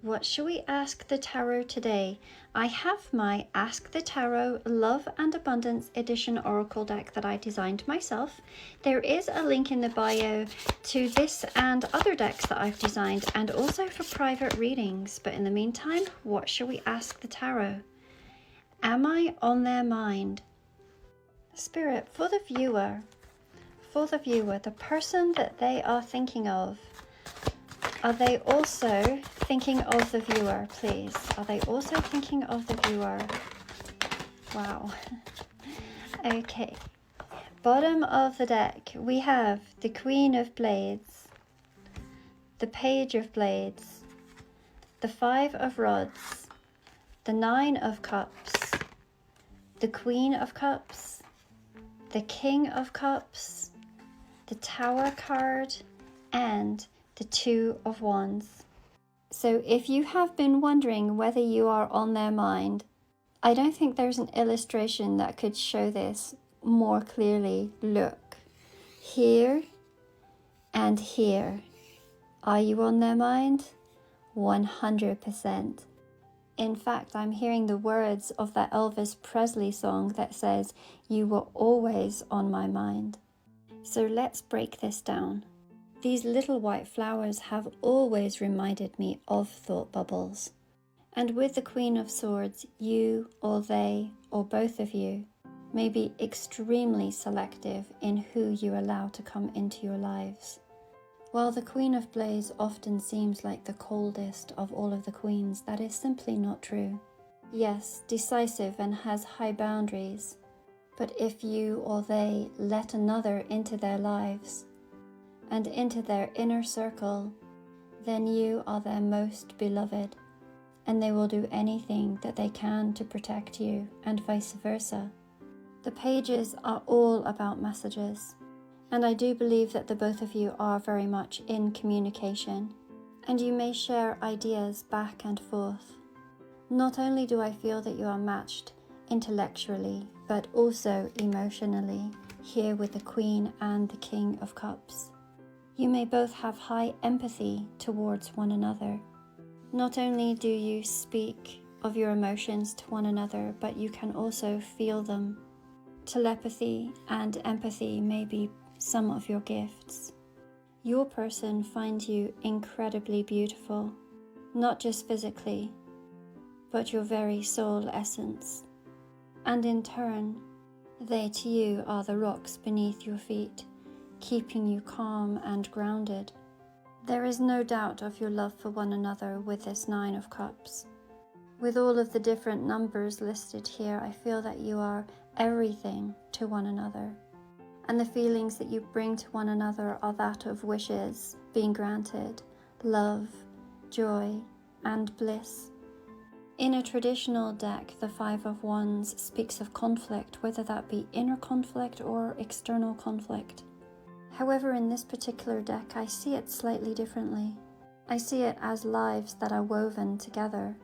What shall we ask the tarot today? I have my Ask the Tarot Love and Abundance Edition Oracle deck that I designed myself. There is a link in the bio to this and other decks that I've designed, and also for private readings. But in the meantime, what shall we ask the tarot? Am I on their mind? Spirit, for the viewer, the person that they are thinking of, are they also thinking of the viewer, please? Are they also thinking of the viewer? Wow. Okay. Bottom of the deck, we have the Queen of Blades, the Page of Blades, the Five of Rods, the Nine of Cups, the Queen of Cups, the King of Cups, the Tower card, and the Two of Wands. So if you have been wondering whether you are on their mind, I don't think there's an illustration that could show this more clearly. Look, here and here. Are you on their mind? 100%. In fact, I'm hearing the words of that Elvis Presley song that says, "You were always on my mind." So let's break this down. These little white flowers have always reminded me of thought bubbles. And with the Queen of Swords, you or they or both of you may be extremely selective in who you allow to come into your lives. While the Queen of Blades often seems like the coldest of all of the queens, that is simply not true. Yes, decisive and has high boundaries, but if you or they let another into their lives and into their inner circle, then you are their most beloved, and they will do anything that they can to protect you, and vice versa. The pages are all about messages, and I do believe that the both of you are very much in communication, and you may share ideas back and forth. Not only do I feel that you are matched intellectually, but also emotionally, here with the Queen and the King of Cups. You may both have high empathy towards one another. Not only do you speak of your emotions to one another, but you can also feel them. Telepathy and empathy may be some of your gifts. Your person finds you incredibly beautiful, not just physically, but your very soul essence. And in turn, they to you are the rocks beneath your feet, keeping you calm and grounded. There is no doubt of your love for one another with this Nine of Cups. With all of the different numbers listed here, I feel that you are everything to one another. And the feelings that you bring to one another are that of wishes being granted, love, joy, and bliss. In a traditional deck, the Five of Wands speaks of conflict, whether that be inner conflict or external conflict. However, in this particular deck, I see it slightly differently. I see it as lives that are woven together,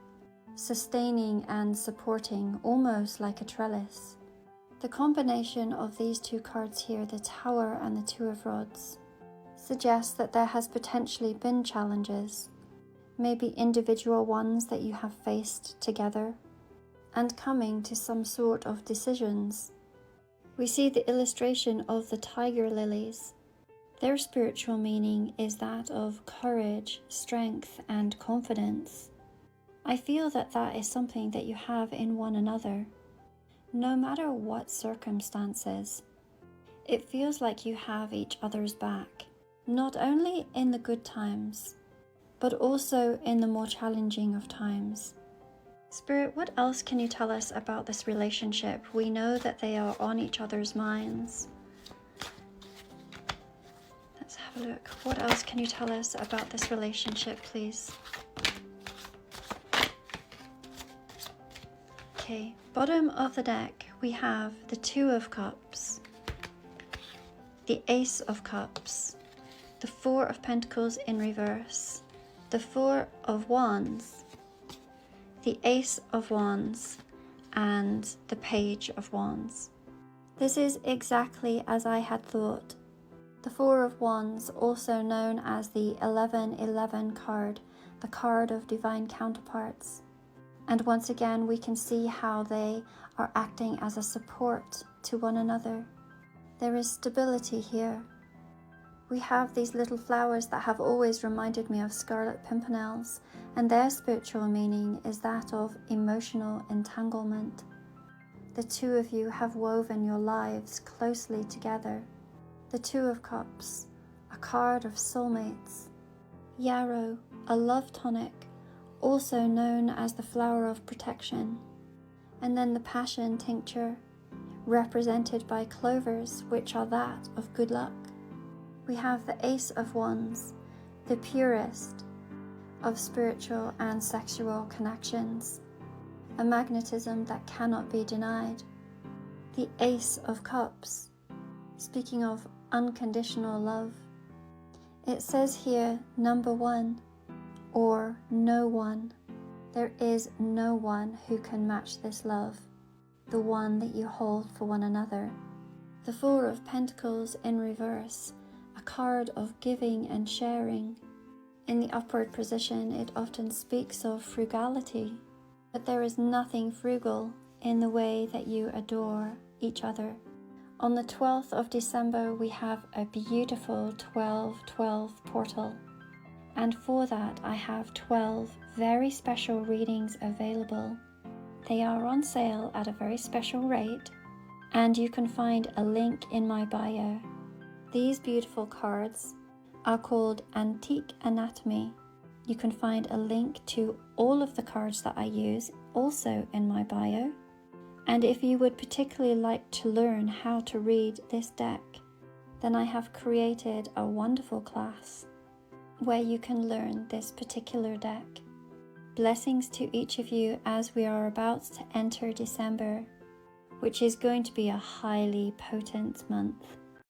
sustaining and supporting, almost like a trellis. The combination of these two cards here, the Tower and the Two of Rods, suggests that there has potentially been challenges, maybe individual ones that you have faced together, and coming to some sort of decisions. We see the illustration of the tiger lilies. Their spiritual meaning is that of courage, strength, and confidence. I feel that that is something that you have in one another. No matter what circumstances, it feels like you have each other's back, not only in the good times, but also in the more challenging of times. Spirit, what else can you tell us about this relationship? We know that they are on each other's minds. Let's have a look. What else can you tell us about this relationship, please? Okay, bottom of the deck, we have the Two of Cups, the Ace of Cups, the Four of Pentacles in reverse, the Four of Wands, the Ace of Wands, and the Page of Wands. This is exactly as I had thought. The Four of Wands, also known as the 1111 card, the card of divine counterparts. And once again, we can see how they are acting as a support to one another. There is stability here. We have these little flowers that have always reminded me of Scarlet Pimpernels, and their spiritual meaning is that of emotional entanglement. The two of you have woven your lives closely together. The Two of Cups, a card of soulmates. Yarrow, a love tonic, also known as the flower of protection. And then the Passion tincture, represented by clovers, which are that of good luck. We have the Ace of Wands, the purest of spiritual and sexual connections, a magnetism that cannot be denied. The Ace of Cups, speaking of unconditional love. It says here, number one, or no one. There is no one who can match this love, the one that you hold for one another. The Four of Pentacles in reverse, a card of giving and sharing. In the upward position, it often speaks of frugality, but there is nothing frugal in the way that you adore each other. On the 12th of December, we have a beautiful 12-12 portal. And for that, I have 12 very special readings available. They are on sale at a very special rate, and you can find a link in my bio. These beautiful cards are called Antique Anatomy. You can find a link to all of the cards that I use also in my bio. And if you would particularly like to learn how to read this deck, then I have created a wonderful class where you can learn this particular deck. Blessings to each of you as we are about to enter December, which is going to be a highly potent month.